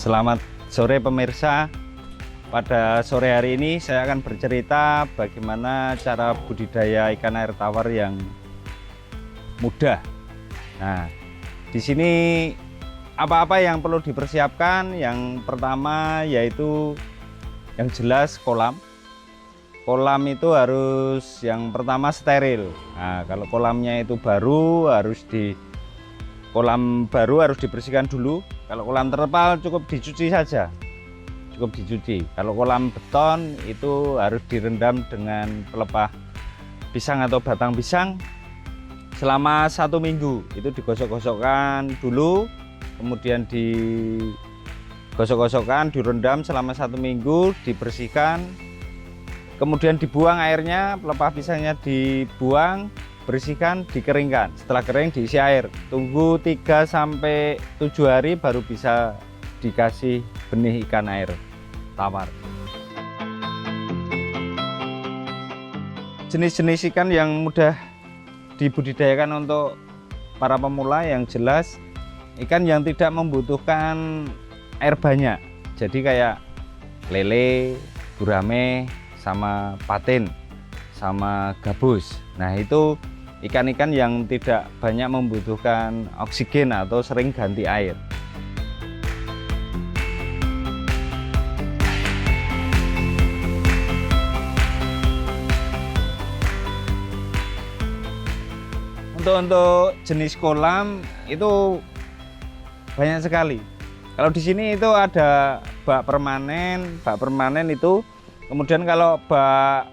Selamat sore pemirsa. Pada sore hari ini saya akan bercerita bagaimana cara budidaya ikan air tawar yang mudah. Nah, di sini apa-apa yang perlu dipersiapkan? Yang pertama yaitu yang jelas kolam. Kolam itu harus yang pertama steril. Nah, kalau kolamnya itu baru kolam baru harus dibersihkan dulu. Kalau kolam terpal cukup dicuci saja, cukup dicuci. Kalau kolam beton itu harus direndam dengan pelepah pisang atau batang pisang selama 1 minggu. Itu digosok-gosokkan dulu, kemudian digosok-gosokkan, direndam selama 1 minggu, dibersihkan, kemudian dibuang airnya, pelepah pisangnya dibuang, bersihkan, dikeringkan. Setelah kering diisi air, tunggu 3-7 hari baru bisa dikasih benih ikan air tawar. Jenis-jenis ikan yang mudah dibudidayakan untuk para pemula yang jelas ikan yang tidak membutuhkan air banyak. Jadi kayak lele, gurame, sama patin, sama gabus. Nah, itu ikan-ikan yang tidak banyak membutuhkan oksigen atau sering ganti air. Untuk jenis kolam itu banyak sekali. Kalau di sini itu ada bak permanen itu. Kemudian kalau bak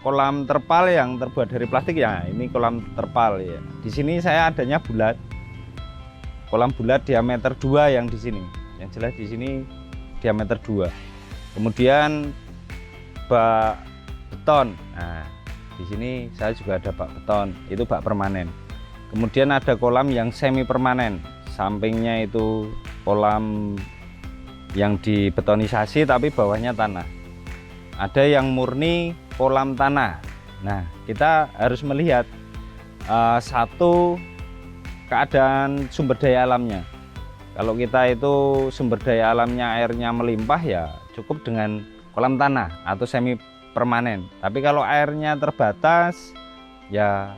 kolam terpal yang terbuat dari plastik, ya ini kolam terpal ya. Di sini saya adanya bulat. Kolam bulat diameter 2 yang di sini. Yang jelas di sini diameter 2. Kemudian bak beton. Nah, di sini saya juga ada bak beton, itu bak permanen. Kemudian ada kolam yang semi permanen. Sampingnya itu kolam yang dibetonisasi tapi bawahnya tanah. Ada yang murni kolam tanah. Nah, kita harus melihat satu keadaan sumber daya alamnya. Kalau kita itu sumber daya alamnya airnya melimpah, ya cukup dengan kolam tanah atau semi permanen. Tapi kalau airnya terbatas, ya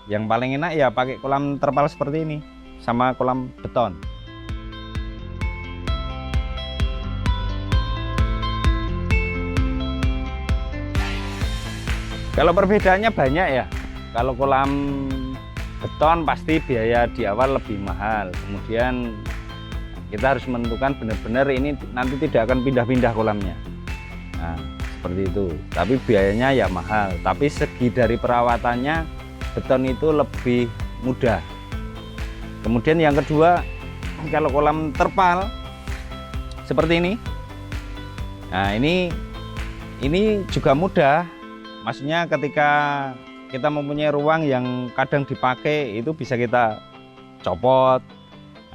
yang paling enak ya pakai kolam terpal seperti ini sama kolam beton. Kalau perbedaannya banyak ya. Kalau kolam beton pasti biaya di awal lebih mahal. Kemudian kita harus menentukan benar-benar ini nanti tidak akan pindah-pindah kolamnya. Nah, seperti itu. Tapi biayanya ya mahal. Tapi segi dari perawatannya beton itu lebih mudah. Kemudian yang kedua, kalau kolam terpal seperti ini. Nah, ini juga mudah. Maksudnya ketika kita mempunyai ruang yang kadang dipakai, itu bisa kita copot.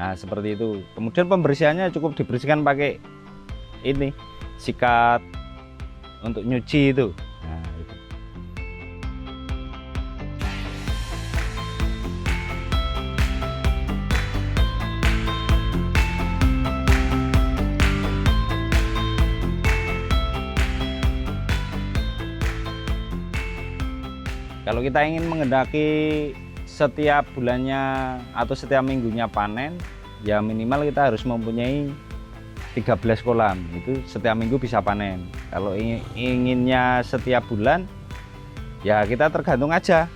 Nah, seperti itu. Kemudian pembersihannya cukup dibersihkan pakai ini, sikat untuk nyuci itu. Nah, itu. Kalau kita ingin menghendaki setiap bulannya atau setiap minggunya panen, ya minimal kita harus mempunyai 13 kolam. Itu setiap minggu bisa panen. Kalau inginnya setiap bulan, ya kita tergantung aja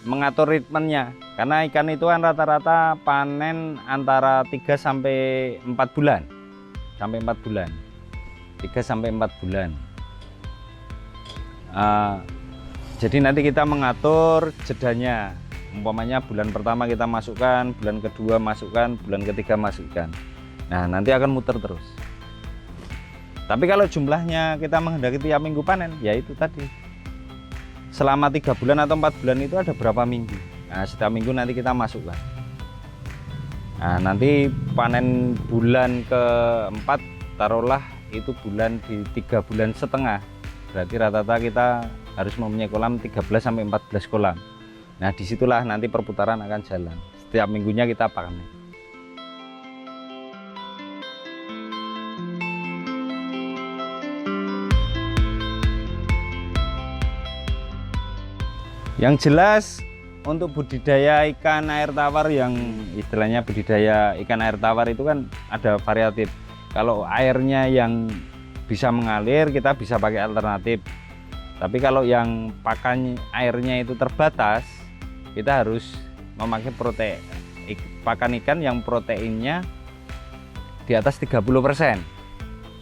mengatur ritmenya. Karena ikan itu kan rata-rata panen antara 3-4 bulan. Sampai 4 bulan. 3-4 bulan. Jadi nanti kita mengatur jedanya. Umpamanya bulan pertama kita masukkan, bulan kedua masukkan, bulan ketiga masukkan. Nah, nanti akan muter terus. Tapi kalau jumlahnya kita menghendaki tiap minggu panen, ya itu tadi. Selama 3 bulan atau 4 bulan itu ada berapa minggu. Nah, setiap minggu nanti kita masukkan. Nah, nanti panen bulan keempat, taruhlah itu bulan di 3,5 bulan. Berarti rata-rata kita harus mempunyai kolam 13-14 kolam. Nah, disitulah nanti perputaran akan jalan. Setiap minggunya kita panen. Yang jelas untuk budidaya ikan air tawar, yang istilahnya budidaya ikan air tawar itu kan ada variatif. Kalau airnya yang bisa mengalir, kita bisa pakai alternatif. Tapi kalau yang pakan airnya itu terbatas, kita harus memakai pakan ikan yang proteinnya di atas 30%.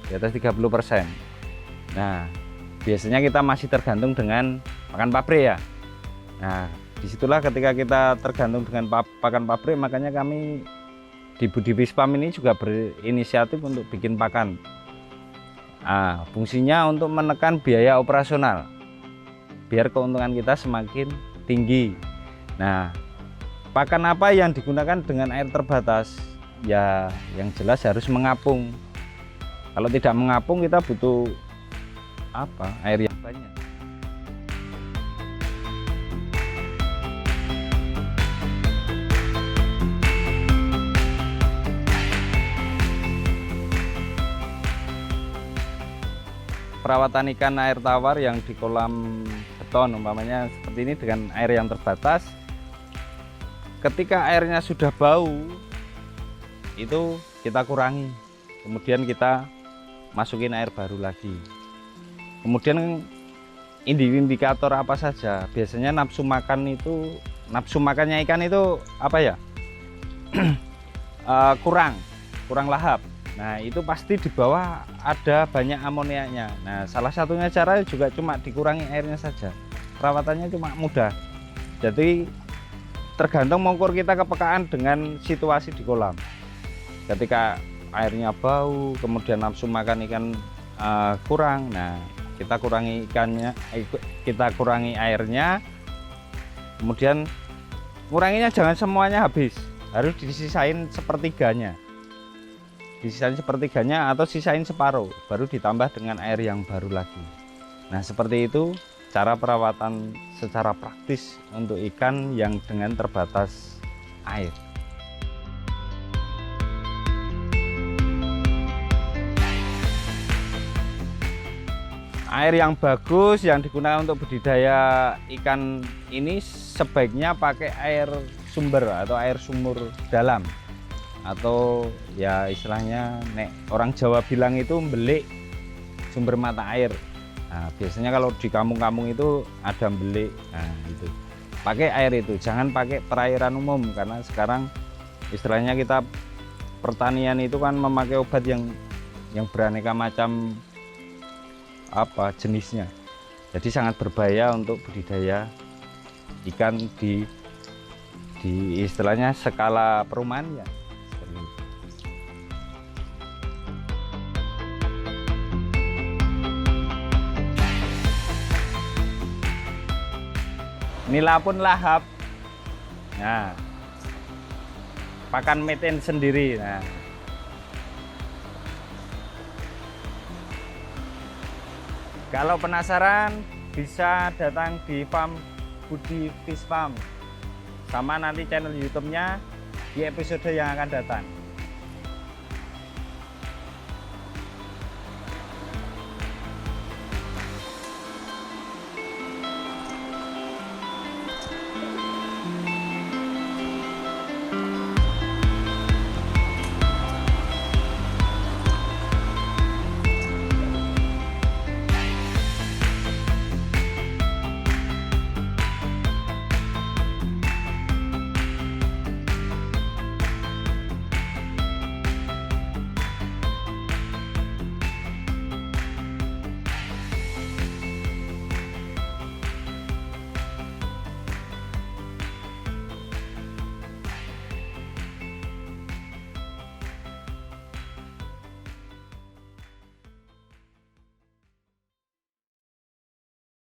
Di atas 30%. Nah, biasanya kita masih tergantung dengan pakan pabrik ya. Nah, disitulah ketika kita tergantung dengan pakan pabrik, makanya kami di Budi Fish Farm ini juga berinisiatif untuk bikin pakan. Nah, fungsinya untuk menekan biaya operasional biar keuntungan kita semakin tinggi. Nah, pakan apa yang digunakan dengan air terbatas? Ya, yang jelas harus mengapung. Kalau tidak mengapung, kita butuh air yang banyak. Perawatan ikan air tawar yang di kolam beton umpamanya seperti ini dengan air yang terbatas, ketika airnya sudah bau itu kita kurangi, kemudian kita masukin air baru lagi. Kemudian indikator apa saja? Biasanya nafsu makannya ikan itu kurang lahap. Nah, itu pasti di bawah ada banyak amoniaknya. Nah, salah satunya cara juga cuma dikurangi airnya saja. Perawatannya cuma mudah. Jadi tergantung mengukur kita kepekaan dengan situasi di kolam. Ketika airnya bau, kemudian nafsu makan ikan kurang, nah kita kurangi airnya. Kemudian kuranginya jangan semuanya habis, harus disisain sepertiganya. Disisain sepertiganya atau sisain separuh, baru ditambah dengan air yang baru lagi. Nah, seperti itu cara perawatan secara praktis untuk ikan yang dengan terbatas air. Air yang bagus yang digunakan untuk budidaya ikan ini sebaiknya pakai air sumber atau air sumur dalam, atau ya istilahnya orang Jawa bilang itu belik sumber mata air. Nah, biasanya kalau di kampung-kampung itu ada belik. Nah, itu pakai air itu, jangan pakai perairan umum, karena sekarang istilahnya kita pertanian itu kan memakai obat yang beraneka macam jenisnya. Jadi sangat berbahaya untuk budidaya ikan di istilahnya skala perumahan ya. Nila pun lahap. Nah, pakan meten sendiri. Nah, kalau penasaran bisa datang di farm Budi Fish Farm, sama nanti channel YouTube-nya di episode yang akan datang.